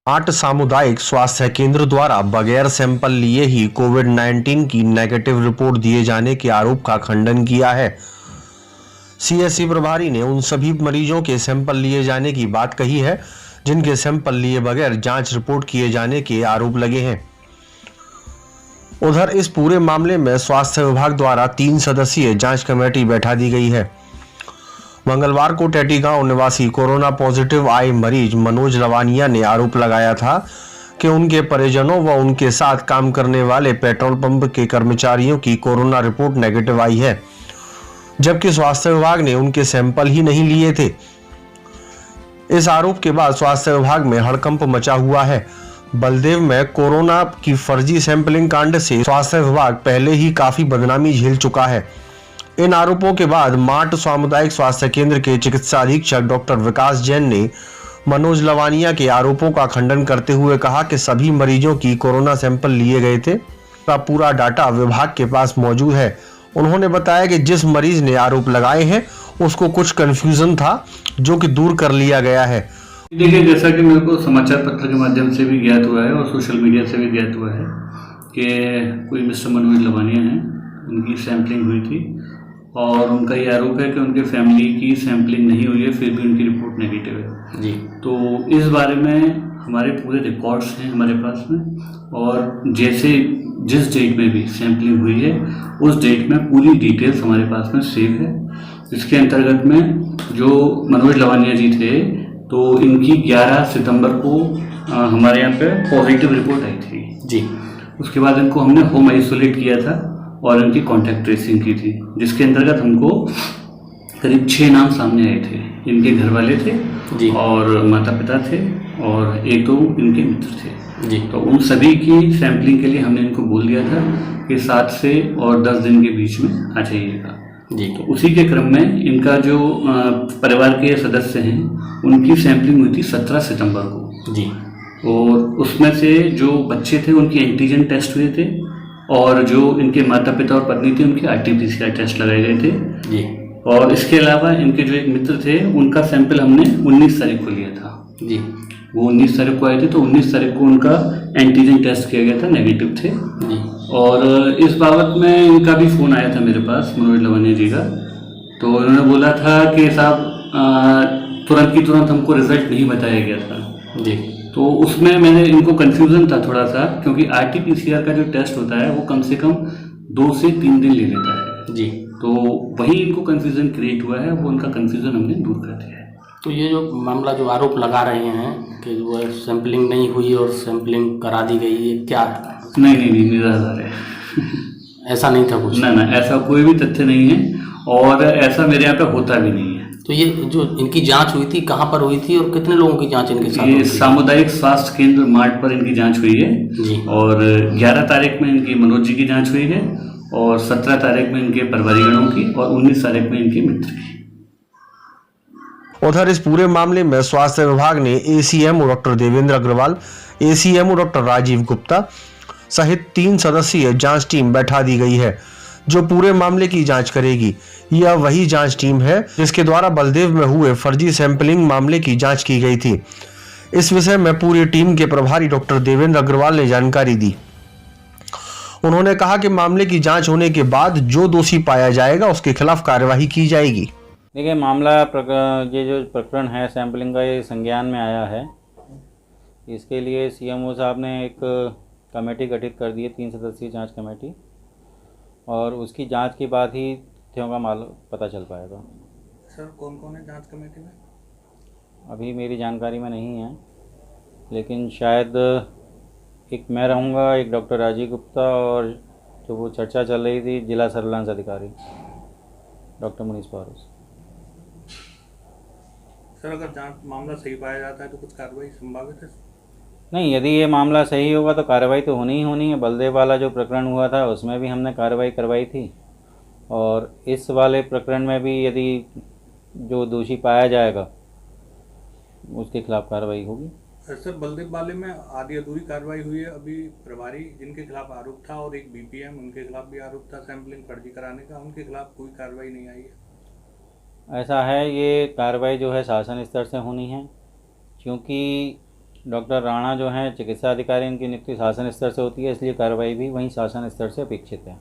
आठ सामुदायिक स्वास्थ्य केंद्र द्वारा बगैर सैंपल लिए ही कोविड-19 की नेगेटिव रिपोर्ट दिए जाने के आरोप का खंडन किया है। सीएससी प्रभारी ने उन सभी मरीजों के सैंपल लिए जाने की बात कही है जिनके सैंपल लिए बगैर जांच रिपोर्ट किए जाने के आरोप लगे हैं। उधर इस पूरे मामले में स्वास्थ्य विभाग द्वारा 3 सदस्यीय जांच कमेटी बैठा दी गई है। मंगलवार को टेटी गांव निवासी कोरोना पॉजिटिव आए मरीज मनोज लवानिया ने आरोप लगाया था कि उनके परिजनों व उनके साथ काम करने वाले पेट्रोल पंप के कर्मचारियों की कोरोना रिपोर्ट नेगेटिव आई है, जबकि स्वास्थ्य विभाग ने उनके सैंपल ही नहीं लिए थे। इस आरोप के बाद स्वास्थ्य विभाग में हड़कंप मचा हुआ है। बलदेव में कोरोना की फर्जी सैंपलिंग कांड से स्वास्थ्य विभाग पहले ही काफी बदनामी झेल चुका है। इन आरोपों के बाद मार्ट सामुदायिक स्वास्थ्य केंद्र के चिकित्सा अधीक्षक डॉक्टर विकास जैन ने मनोज लवानिया के आरोपों का खंडन करते हुए कहा कि सभी मरीजों की कोरोना सैंपल लिए गए थे, का पूरा डाटा विभाग के पास मौजूद है। उन्होंने बताया कि जिस मरीज ने आरोप लगाए हैं उसको कुछ कंफ्यूजन था जो कि दूर कर लिया गया है। देखिए, जैसा कि मेरे को समाचार पत्र के माध्यम से भी ज्ञात हुआ है और सोशल मीडिया से भी ज्ञात हुआ है कि कोई मिस्टर मनोज लवानिया हैं, उनकी सैंपलिंग हुई थी और उनका ये आरोप है कि उनके फैमिली की सैंपलिंग नहीं हुई है, फिर भी उनकी रिपोर्ट नेगेटिव है जी। तो इस बारे में हमारे पूरे रिकॉर्ड्स हैं हमारे पास में, और जैसे जिस डेट में भी सैंपलिंग हुई है उस डेट में पूरी डिटेल्स हमारे पास में सेव है। इसके अंतर्गत में जो मनोज लवानिया जी थे, तो इनकी 11 सितंबर को हमारे यहाँ पे पॉजिटिव रिपोर्ट आई थी जी। उसके बाद इनको हमने होम आइसोलेट किया था और इनकी कॉन्टैक्ट ट्रेसिंग की थी, जिसके अंतर्गत हमको करीब 6 नाम सामने आए थे। इनके घर वाले थे जी, और माता पिता थे, और 1-2 इनके मित्र थे जी। तो उन सभी की सैंपलिंग के लिए हमने इनको बोल दिया था कि 7 से और 10 दिन के बीच में आ जाइएगा जी। तो उसी के क्रम में इनका जो परिवार के सदस्य हैं उनकी सैंपलिंग हुई थी 17 सितंबर को जी। और उसमें से जो बच्चे थे उनकी एंटीजन टेस्ट हुए थे, और जो इनके माता पिता और पत्नी थे उनके आरटीपीसीआर टेस्ट लगाए गए थे जी। और इसके अलावा इनके जो एक मित्र थे उनका सैंपल हमने 19 तारीख को लिया था जी। वो 19 तारीख को आए थे, तो 19 तारीख को उनका एंटीजन टेस्ट किया गया था, नेगेटिव थे जी। और इस बाबत में इनका भी फ़ोन आया था मेरे पास, मनोज लवानिया जी का। तो उन्होंने बोला था कि साहब तुरंत की तुरंत हमको रिजल्ट नहीं बताया गया था जी। तो उसमें मैंने इनको कन्फ्यूज़न था थोड़ा सा, क्योंकि आरटीपीसीआर का जो टेस्ट होता है वो कम से कम 2 से 3 दिन ले लेता है जी। तो वही इनको कन्फ्यूज़न क्रिएट हुआ है, वो उनका कन्फ्यूज़न हमने दूर कर दिया है। तो ये जो मामला जो आरोप लगा रहे हैं कि वो सैंपलिंग नहीं हुई और सैंपलिंग करा दी गई, ये क्या है? नहीं, निराधार है। ऐसा नहीं था कुछ? ना, ऐसा कोई भी तथ्य नहीं है, और ऐसा मेरे यहाँ पे होता भी नहीं है। तो ये जो इनकी जांच हुई थी कहाँ पर हुई थी और कितने लोगों की जांच इनके साथ? ये सामुदायिक स्वास्थ्य केंद्र मार्ट पर इनकी जांच हुई है जी। और 11 तारीख में इनकी मनोज जी की जांच हुई है, और 17 तारीख में इनके परिवारीगणों की, और 19 तारीख में इनके मित्र की। उधर इस पूरे मामले में स्वास्थ्य विभाग ने ACMO doctor Devendra Agarwal, ACMO doctor Rajeev Gupta सहित 3 सदस्यीय जांच टीम बैठा दी गई है जो पूरे मामले की जांच करेगी। यह वही जांच टीम है जिसके द्वारा बलदेव में हुए फर्जी सैंपलिंग मामले की जांच की गई थी। इस विषय में पूरी टीम के प्रभारी डॉक्टर देवेंद्र अग्रवाल ने जानकारी दी। उन्होंने कहा कि मामले की जांच होने के बाद जो दोषी पाया जाएगा उसके खिलाफ कार्यवाही की जाएगी। देखिए, मामला ये जो प्रकरण है सैंपलिंग का, ये संज्ञान में आया है। इसके लिए सीएमओ साहब ने एक कमेटी गठित कर दी है, 3 सदस्यीय जांच कमेटी, और उसकी जांच के बाद ही तथ्यों का मालूम पता चल पाएगा। सर, कौन कौन है जांच कमेटी में? अभी मेरी जानकारी में नहीं है, लेकिन शायद एक मैं रहूँगा, एक डॉक्टर राजीव गुप्ता, और जो वो चर्चा चल रही थी जिला सर्विलांस अधिकारी डॉक्टर मुनीस पारूस। सर, अगर जांच मामला सही पाया जाता है तो कुछ कार्रवाई संभावित है? नहीं, यदि ये मामला सही होगा तो कार्रवाई तो होनी ही होनी है। बलदेव वाला जो प्रकरण हुआ था उसमें भी हमने कार्रवाई करवाई थी, और इस वाले प्रकरण में भी यदि जो दोषी पाया जाएगा उसके खिलाफ कार्रवाई होगी। सर, बलदेव वाले में आधी अधूरी कार्रवाई हुई है। अभी प्रभारी जिनके खिलाफ आरोप था और एक बीपीएम, उनके खिलाफ भी आरोप था सैंपलिंग फर्जी कराने का, उनके खिलाफ कोई कार्रवाई नहीं आई है। ऐसा है, ये कार्रवाई जो है शासन स्तर से होनी है, क्योंकि डॉक्टर राणा जो हैं चिकित्सा अधिकारी, उनकी नियुक्ति शासन स्तर से होती है, इसलिए कार्रवाई भी वहीं शासन स्तर से अपेक्षित है।